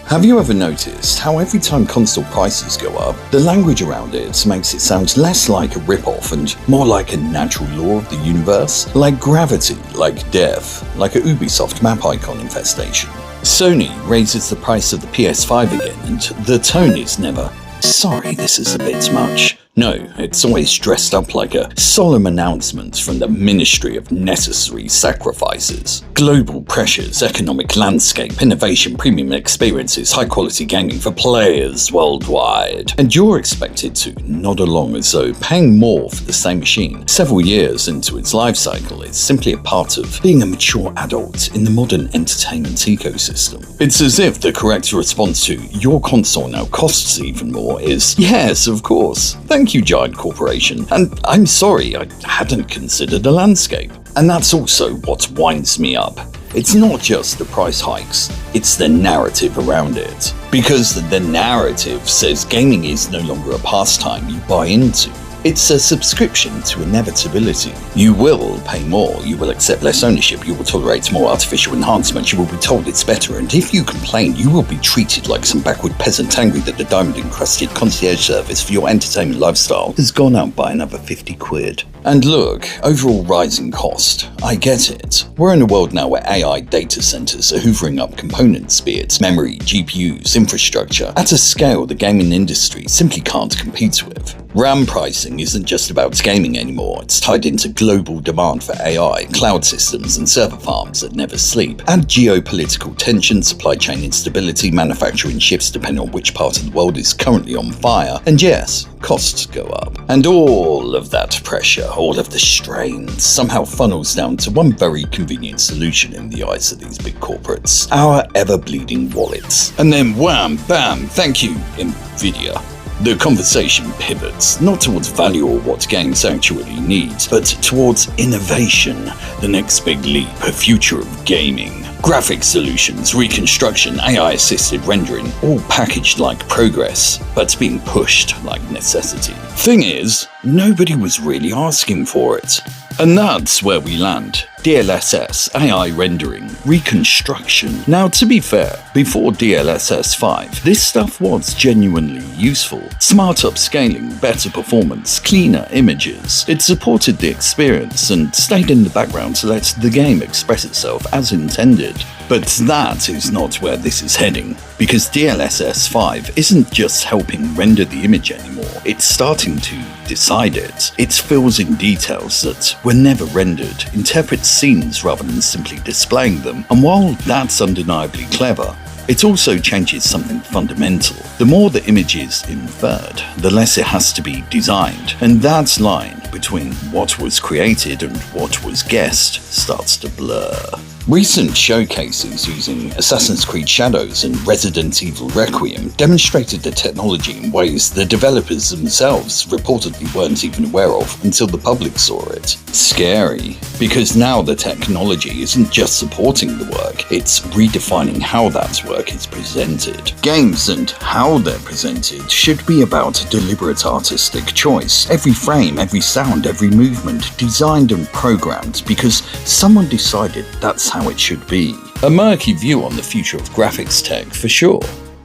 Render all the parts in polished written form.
Have you ever noticed how every time console prices go up, the language around it makes it sound less like a rip-off and more like a natural law of the universe? Like gravity, like death, like a Ubisoft map icon infestation. Sony raises the price of the PS5 again and the tone is never, "Sorry, this is a bit much." No, it's always dressed up like a solemn announcement from the Ministry of Necessary Sacrifices. Global pressures, economic landscape, innovation, premium experiences, high-quality gaming for players worldwide. And you're expected to nod along as though paying more for the same machine several years into its life cycle is simply a part of being a mature adult in the modern entertainment ecosystem. It's as if the correct response to "your console now costs even more" is "Yes, of course. Thank you, giant corporation, and I'm sorry, I hadn't considered the landscape." And that's also what winds me up. It's not just the price hikes, it's the narrative around it. Because the narrative says gaming is no longer a pastime you buy into. It's a subscription to inevitability. You will pay more, you will accept less ownership, you will tolerate more artificial enhancements, you will be told it's better, and if you complain, you will be treated like some backward peasant angry that the diamond-encrusted concierge service for your entertainment lifestyle has gone up by another 50 quid. And look, overall rising cost, I get it. We're in a world now where AI data centers are hoovering up components, be it memory, GPUs, infrastructure, at a scale the gaming industry simply can't compete with. RAM pricing isn't just about gaming anymore, it's tied into global demand for AI, cloud systems and server farms that never sleep. Add geopolitical tension, supply chain instability, manufacturing shifts depending on which part of the world is currently on fire, and yes, costs go up. And all of that pressure, all of the strain, somehow funnels down to one very convenient solution in the eyes of these big corporates: our ever-bleeding wallets. And then wham, bam, thank you, Nvidia. The conversation pivots, not towards value or what games actually need, but towards innovation, the next big leap, a future of gaming. Graphics solutions, reconstruction, AI-assisted rendering, all packaged like progress, but being pushed like necessity. Thing is, nobody was really asking for it. And that's where we land. DLSS, AI rendering, reconstruction. Now, to be fair, before DLSS 5, this stuff was genuinely useful. Smart upscaling, better performance, cleaner images. It supported the experience and stayed in the background to let the game express itself as intended. But that is not where this is heading, because DLSS 5 isn't just helping render the image anymore, it's starting to decide it. It fills in details that were never rendered, interprets scenes rather than simply displaying them, and while that's undeniably clever, it also changes something fundamental. The more the image is inferred, the less it has to be designed, and that line between what was created and what was guessed starts to blur. Recent showcases using Assassin's Creed Shadows and Resident Evil Requiem demonstrated the technology in ways the developers themselves reportedly weren't even aware of until the public saw it. Scary, because now the technology isn't just supporting the work, it's redefining how that work is presented. Games and how they're presented should be about deliberate artistic choice. Every frame, every sound, every movement designed and programmed because someone decided that's how it should be. A murky view on the future of graphics tech for sure,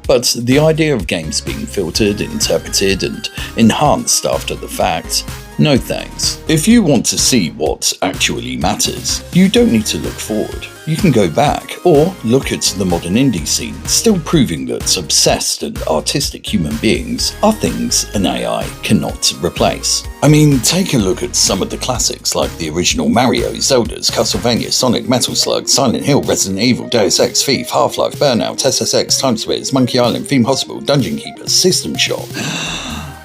but the idea of games being filtered, interpreted and enhanced after the fact, no thanks. If you want to see what actually matters, you don't need to look forward. You can go back, or look at the modern indie scene, still proving that obsessed and artistic human beings are things an AI cannot replace. I mean, take a look at some of the classics like the original Mario, Zeldas, Castlevania, Sonic, Metal Slug, Silent Hill, Resident Evil, Deus Ex, Thief, Half-Life, Burnout, SSX, Time Splitters, Monkey Island, Theme Hospital, Dungeon Keeper, System Shock.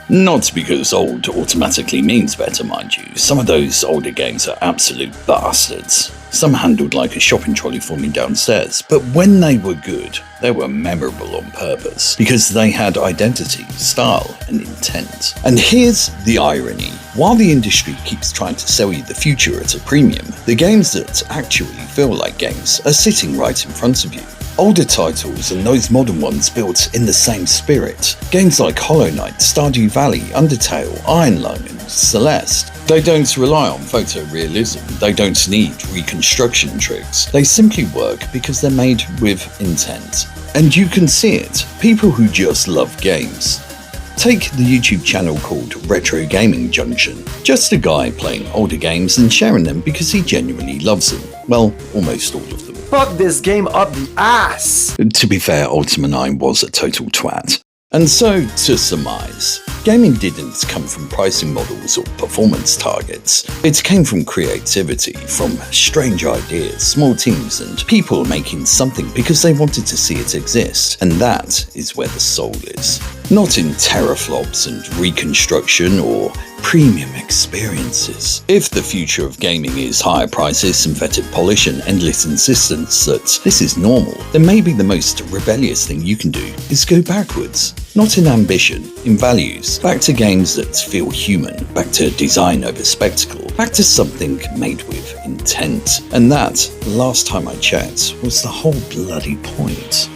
Not because old automatically means better, mind you. Some of those older games are absolute bastards. Some handled like a shopping trolley for me downstairs, but when they were good, they were memorable on purpose, because they had identity, style, and intent. And here's the irony. While the industry keeps trying to sell you the future at a premium, the games that actually feel like games are sitting right in front of you. Older titles and those modern ones built in the same spirit. Games like Hollow Knight, Stardew Valley, Undertale, Iron Lung and Celeste. They don't rely on photorealism, they don't need reconstruction tricks. They simply work because they're made with intent. And you can see it, people who just love games. Take the YouTube channel called Retro Gaming Junction. Just a guy playing older games and sharing them because he genuinely loves them. Well, almost all of them. Fuck this game up the ass! To be fair, Ultima 9 was a total twat. And so, to surmise, gaming didn't come from pricing models or performance targets. It came from creativity, from strange ideas, small teams, and people making something because they wanted to see it exist. And that is where the soul is. Not in teraflops and reconstruction or premium experiences. If the future of gaming is higher prices, synthetic polish, and endless insistence that this is normal, then maybe the most rebellious thing you can do is go backwards. Not in ambition, in values. Back to games that feel human. Back to design over spectacle. Back to something made with intent. And that, last time I checked, was the whole bloody point.